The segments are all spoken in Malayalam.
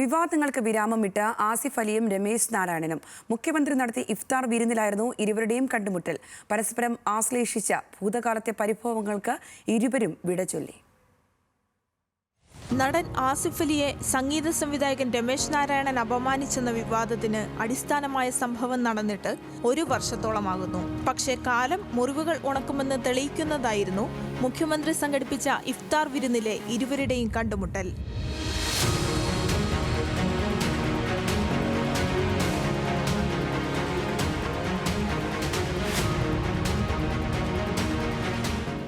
വിവാദങ്ങൾക്ക് വിരാമമിട്ട് ആസിഫ് അലിയും രമേശ് നാരായണനും മുഖ്യമന്ത്രി നടത്തിയ ഇഫ്താർ വിരുന്നിലായിരുന്നു ഇരുവരുടെയും കണ്ടുമുട്ടൽ. പരസ്പരം ആശ്ലേഷിച്ച ഭൂതകാലത്തെ പരിഭവങ്ങൾക്ക് ഇരുവരും വിടചൊല്ലി. നടൻ ആസിഫ് അലിയെ സംഗീത സംവിധായകൻ രമേശ് നാരായണൻ അപമാനിച്ചെന്ന വിവാദത്തിന് അടിസ്ഥാനമായ സംഭവം നടന്നിട്ട് 1 വർഷത്തോളമാകുന്നു. പക്ഷേ കാലം മുറിവുകൾ ഉണക്കുമെന്ന് തെളിയിക്കുന്നതായിരുന്നു മുഖ്യമന്ത്രി സംഘടിപ്പിച്ച ഇഫ്താർ വിരുന്നിലെ ഇരുവരുടെയും കണ്ടുമുട്ടൽ.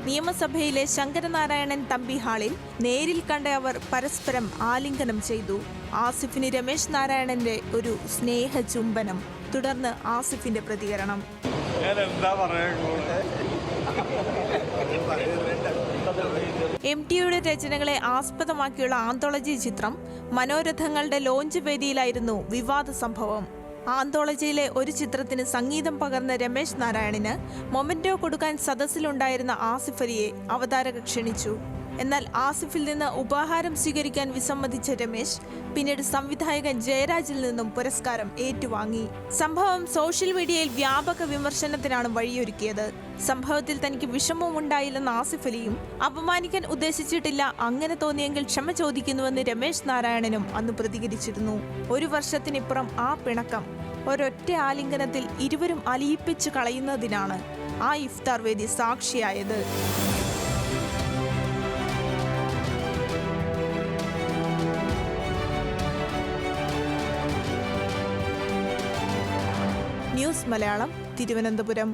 നിയമസഭയിലെ ശങ്കരനാരായണൻ തമ്പി ഹാളിൽ നേരിൽ കണ്ട അവർ പരസ്പരം ആലിംഗനം ചെയ്തു. ആസിഫിന് രമേശ് നാരായണന്റെ ഒരു സ്നേഹ ചുംബനം. തുടർന്ന് ആസിഫിന്റെ പ്രതികരണം. MTയുടെ രചനകളെ ആസ്പദമാക്കിയുള്ള ആന്തോളജി ചിത്രം മനോരഥങ്ങളുടെ ലോഞ്ച് വേദിയിലായിരുന്നു വിവാദ സംഭവം. ആന്തോളജിയിലെ ഒരു ചിത്രത്തിന് സംഗീതം പകർന്ന രമേശ് നാരായണന് മൊമെന്റോ കൊടുക്കാൻ സദസ്സിലുണ്ടായിരുന്ന ആസിഫ് അലിയെ അവതാരക ക്ഷണിച്ചു. എന്നാൽ ആസിഫിൽ നിന്ന് ഉപഹാരം സ്വീകരിക്കാൻ വിസമ്മതിച്ച രമേശ് പിന്നീട് സംവിധായകൻ ജയരാജിൽ നിന്നും പുരസ്കാരം ഏറ്റുവാങ്ങി. സംഭവം സോഷ്യൽ മീഡിയയിൽ വ്യാപക വിമർശനത്തിനാണ് വഴിയൊരുക്കിയത്. സംഭവത്തിൽ തനിക്ക് വിഷമമുണ്ടായില്ലെന്ന ആസിഫ് അലിയും അപമാനിക്കാൻ ഉദ്ദേശിച്ചിട്ടില്ല, അങ്ങനെ തോന്നിയെങ്കിൽ ക്ഷമ ചോദിക്കുന്നുവെന്ന് രമേശ് നാരായണനും അന്ന് പ്രതികരിച്ചിരുന്നു. 1 വർഷത്തിനിപ്പുറം ആ പിണക്കം ഒരൊറ്റ ആലിംഗനത്തിൽ ഇരുവരും അലിയിപ്പിച്ച് കളയുന്നതിനാണ് ആ ഇഫ്താർ വേദി സാക്ഷിയായത്. ന്യൂസ് മലയാളം, തിരുവനന്തപുരം.